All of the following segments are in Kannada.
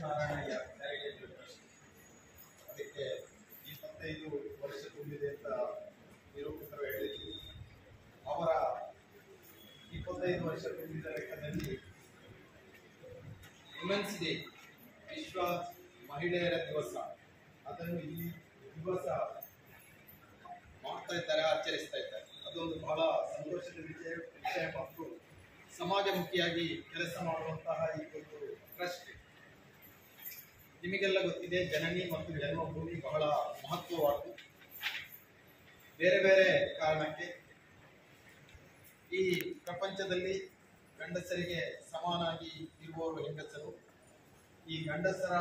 ನಾರಾಯಣಯ್ಯ ಚಾರಿಟೇಬಲ್ ಟ್ರಸ್ಟ್ ಅದಕ್ಕೆ 25 ವರ್ಷ ತುಂಬಿದೆ ಅಂತ ನಿರೂಪಕರು ಹೇಳಿದ್ರು. ಅವರ 25 ವರ್ಷ ತುಂಬಿದ ಲೆಕ್ಕದಲ್ಲಿ ವುಮೆನ್ಸ್ ಡೇ, ವಿಶ್ವ ಮಹಿಳೆಯರ ದಿವಸ, ಅದನ್ನು ಈ ದಿವಸ ಮಾಡ್ತಾ ಇದ್ದಾರೆ, ಆಚರಿಸ್ತಾ ಇದ್ದಾರೆ. ಅದೊಂದು ಬಹಳ ಸಂತೋಷದ ವಿಷಯ ಮತ್ತು ಸಮಾಜಮುಖಿಯಾಗಿ ಕೆಲಸ ಮಾಡುವಂತಹ ಈ ಒಂದು ಟ್ರಸ್ಟ್. ನಿಮಗೆಲ್ಲ ಗೊತ್ತಿದೆ, ಜನನಿ ಮತ್ತು ಜನ್ಮಭೂಮಿ ಬಹಳ ಮಹತ್ವವಾದ್ದು. ಬೇರೆ ಬೇರೆ ಕಾರಣಕ್ಕೆ ಈ ಪ್ರಪಂಚದಲ್ಲಿ ಗಂಡಸರಿಗೆ ಸಮಾನಾಗಿ ಇರುವವರು ಹೆಂಗಸರು. ಈ ಗಂಡಸರ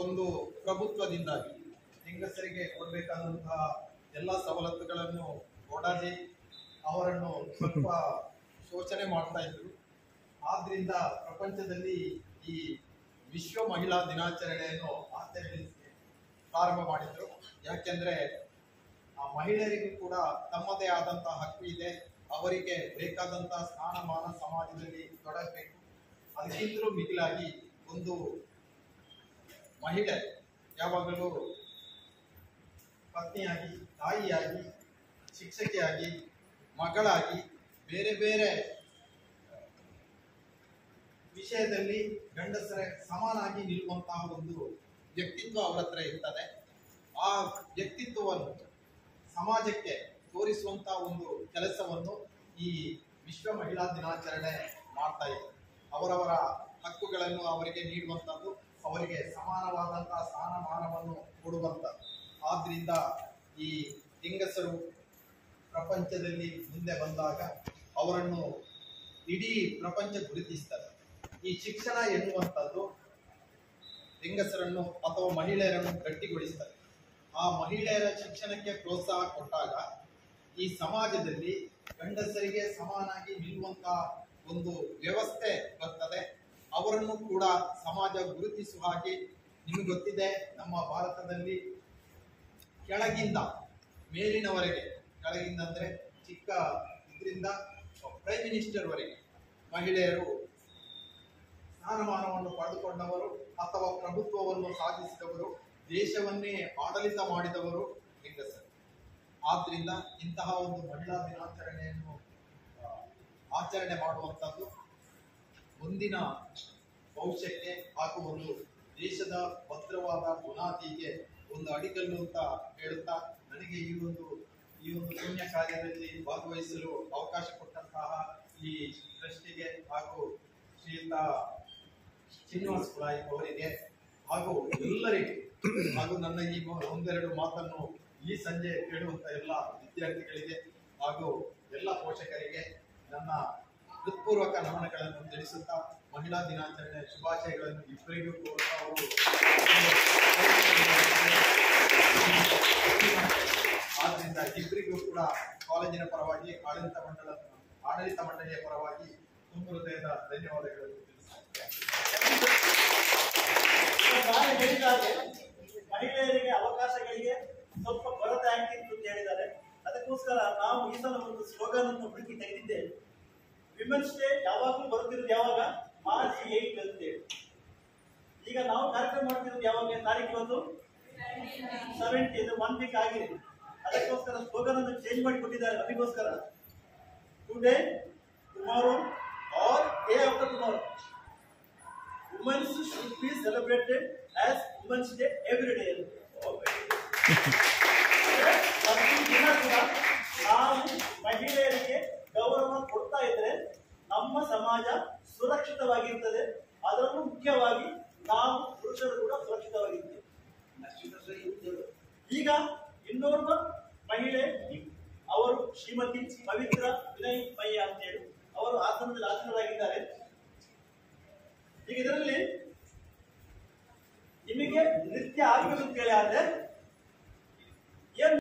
ಒಂದು ಪ್ರಭುತ್ವದಿಂದಾಗಿ ಹೆಂಗಸರಿಗೆ ಕೊಡಬೇಕಾದಂತಹ ಎಲ್ಲ ಸವಲತ್ತುಗಳನ್ನು ಕೊಡದೆ ಅವರನ್ನು ಸ್ವಲ್ಪ ಶೋಷಣೆ ಮಾಡ್ತಾ ಇದ್ರು. ಆದ್ರಿಂದ ಪ್ರಪಂಚದಲ್ಲಿ ಈ ವಿಶ್ವ ಮಹಿಳಾ ದಿನಾಚರಣೆಯನ್ನು ಆಚರಿಸಿ ಪ್ರಾರಂಭ ಮಾಡಿದ್ರು. ಯಾಕೆಂದ್ರೆ ಆ ಮಹಿಳೆಯರಿಗೂ ಕೂಡ ತಮ್ಮದೇ ಆದಂತಹ ಹಕ್ಕು ಇದೆ, ಅವರಿಗೆ ಬೇಕಾದಂತಹ ಸ್ಥಾನಮಾನ ಸಮಾಜದಲ್ಲಿ ತೊಡಗಬೇಕು. ಅದಕ್ಕಿಂತಲೂ ಮಿಗಿಲಾಗಿ ಒಂದು ಮಹಿಳೆ ಯಾವಾಗಲೂ ಪತ್ನಿಯಾಗಿ, ತಾಯಿಯಾಗಿ, ಶಿಕ್ಷಕಿಯಾಗಿ, ಮಗಳಾಗಿ ಬೇರೆ ಬೇರೆ ವಿಷಯದಲ್ಲಿ ಗಂಡಸರ ಸಮಾನಾಗಿ ನಿಲ್ಲುವಂತಹ ಒಂದು ವ್ಯಕ್ತಿತ್ವ ಅವರ ಹತ್ರ ಇರ್ತದೆ. ಆ ವ್ಯಕ್ತಿತ್ವವನ್ನು ಸಮಾಜಕ್ಕೆ ತೋರಿಸುವಂತಹ ಒಂದು ಕೆಲಸವನ್ನು ಈ ವಿಶ್ವ ಮಹಿಳಾ ದಿನಾಚರಣೆ ಮಾಡ್ತಾ ಇದೆ. ಅವರವರ ಹಕ್ಕುಗಳನ್ನು ಅವರಿಗೆ ನೀಡುವಂಥದ್ದು, ಅವರಿಗೆ ಸಮಾನವಾದಂತಹ ಸ್ಥಾನಮಾನವನ್ನು ಕೊಡುವಂಥದ್ದು. ಆದ್ರಿಂದ ಈ ಹೆಂಗಸರು ಪ್ರಪಂಚದಲ್ಲಿ ಮುಂದೆ ಬಂದಾಗ ಅವರನ್ನು ಇಡೀ ಪ್ರಪಂಚ ಗುರುತಿಸ್ತದೆ. ಈ ಶಿಕ್ಷಣ ಎನ್ನುವಂಥದ್ದು ಹೆಂಗಸರನ್ನು ಅಥವಾ ಮಹಿಳೆಯರನ್ನು ಗಟ್ಟಿಗೊಳಿಸ್ತದೆ. ಆ ಮಹಿಳೆಯರ ಶಿಕ್ಷಣಕ್ಕೆ ಪ್ರೋತ್ಸಾಹ ಕೊಟ್ಟಾಗ ಈ ಸಮಾಜದಲ್ಲಿ ಗಂಡಸರಿಗೆ ಸಮಾನಾಗಿ ನಿಲ್ಲುವಂತಹ ಒಂದು ವ್ಯವಸ್ಥೆ ಬರ್ತದೆ. ಅವರನ್ನು ಕೂಡ ಸಮಾಜ ಗುರುತಿಸುವ ಹಾಗೆ, ನಿಮಗೆ ಗೊತ್ತಿದೆ, ನಮ್ಮ ಭಾರತದಲ್ಲಿ ಕೆಳಗಿಂದ ಮೇಲಿನವರೆಗೆ, ಕೆಳಗಿಂದ ಅಂದ್ರೆ ಚಿಕ್ಕ ಇದರಿಂದ ಪ್ರೈಮ್ ಮಿನಿಸ್ಟರ್ ವರೆಗೆ ಮಹಿಳೆಯರು ಸ್ಥಾನಮಾನವನ್ನು ಪಡೆದುಕೊಂಡವರು ಅಥವಾ ಪ್ರಭುತ್ವವನ್ನು ಸಾಧಿಸಿದವರು, ದೇಶವನ್ನೇ ಆಡಳಿತ ಮಾಡಿದವರು ಹೆಂಗಸರು. ಆದ್ರಿಂದ ಇಂತಹ ಒಂದು ಮಹಿಳಾ ದಿನಾಚರಣೆಯನ್ನು ಆಚರಣೆ ಮಾಡುವಂಥದ್ದು ಮುಂದಿನ ಭವಿಷ್ಯಕ್ಕೆ ಹಾಗೂ ಒಂದು ದೇಶದ ಭದ್ರವಾದ ಬುನಾದಿಗೆ ಒಂದು ಅಡಿಗಲ್ಲು ಅಂತ ಹೇಳುತ್ತಾ, ನನಗೆ ಈ ಒಂದು ಪುಣ್ಯ ಕಾರ್ಯದಲ್ಲಿ ಭಾಗವಹಿಸಲು ಅವಕಾಶ ಕೊಟ್ಟಂತಹ ಈ ಟ್ರಸ್ಟಿಗೆ ಹಾಗೂ ಶ್ರೀಯುತ ಶ್ರೀನಿವಾಸ್ ಪುರಾಯಿಕ್ ಅವರಿಗೆ ಹಾಗೂ ಎಲ್ಲರಿಗೂ, ಹಾಗೂ ನನ್ನ ಈ ಒಂದೆರಡು ಮಾತನ್ನು ಈ ಸಂಜೆ ಕೇಳುವಂತ ಎಲ್ಲ ವಿದ್ಯಾರ್ಥಿಗಳಿಗೆ ಹಾಗೂ ಎಲ್ಲ ಪೋಷಕರಿಗೆ ನನ್ನ ಹೃತ್ಪೂರ್ವಕ ನಮನಗಳನ್ನು ತಿಳಿಸುತ್ತಾ, ಮಹಿಳಾ ದಿನಾಚರಣೆ ಶುಭಾಶಯಗಳನ್ನು ಇಬ್ಬರಿಗೂ ಕೋರುತ್ತಾ, ಅವರು ಆದ್ರಿಂದ ಇಬ್ಬರಿಗೂ ಕೂಡ ಕಾಲೇಜಿನ ಪರವಾಗಿ, ಆಡಳಿತ ಮಂಡಳಿಯ ಪರವಾಗಿ ತುಂಬ ಹೃದಯದ ಧನ್ಯವಾದಗಳನ್ನು ತಿಳಿಸುತ್ತೇನೆ. ಮಹಿಳೆಯರಿಗೆ ಅವಕಾಶಗಳಿಗೆ ಸ್ವಲ್ಪ ಕೊರತೆ ಆಗ್ತಿತ್ತು ಅಂತ ಹೇಳಿದ್ದಾರೆ. ಅದಕ್ಕೋಸ್ಕರ ನಾವು ಈ ಸಲ ಒಂದು ಸ್ಲೋಗನ್ ಅನ್ನು ಹುಡುಕಿ ತೆಗೆದಿದ್ದೇವೆ. ವಿಮೆನ್ಸ್ ಡೇ ಯಾವಾಗಲೂ ಬರುತ್ತಿರೋದು ಯಾವಾಗ? ಮಾರ್ಚ್ 8 ಅಂತೇಳಿ. ಈಗ ನಾವು ಕಾರ್ಯಕ್ರಮ ಮಾಡ್ತಿರೋದು ಯಾವಾಗ? ತಾರೀಕು 17, 1 ವೀಕ್ ಆಗಿದೆ. ಅದಕ್ಕೋಸ್ಕರ ಸ್ಲೋಗನ್ ಅನ್ನು ಚೇಂಜ್ ಮಾಡಿ ಕೊಟ್ಟಿದ್ದಾರೆ. ಅದಕ್ಕೋಸ್ಕರ today, tomorrow or day after tomorrow, women's should be celebrated as women's day every day. ಪ್ರತಿದಿನ ಕೂಡ ನಾವು ಮಹಿಳೆಯರಿಗೆ ಗೌರವ ಕೊಡ್ತಾ ಇದ್ರೆ ನಮ್ಮ ಸಮಾಜ ಸುರಕ್ಷಿತವಾಗಿರ್ತದೆ. ಅದರಲ್ಲೂ ಮುಖ್ಯವಾಗಿ ನಾವು ಪುರುಷರು ಕೂಡ ಸುರಕ್ಷಿತವಾಗಿರ್ತೇವೆ. ಈಗ ಇನ್ನೋರ್ವ ಮಹಿಳೆ, ಅವರು ಶ್ರೀಮತಿ ಪವಿತ್ರ ವಿನಯ್ ಮಯ್ಯ ಅಂತ ಹೇಳಿ ಅವರು ಆಸನದಲ್ಲಿ ಆಸೀನರಾಗಿದ್ದಾರೆ. ಈಗ ಇದರಲ್ಲಿ ನಿಮಗೆ ನೃತ್ಯ ಆಗಬೇಕು ಅಂತ ಹೇಳಿ ಆದ್ರೆ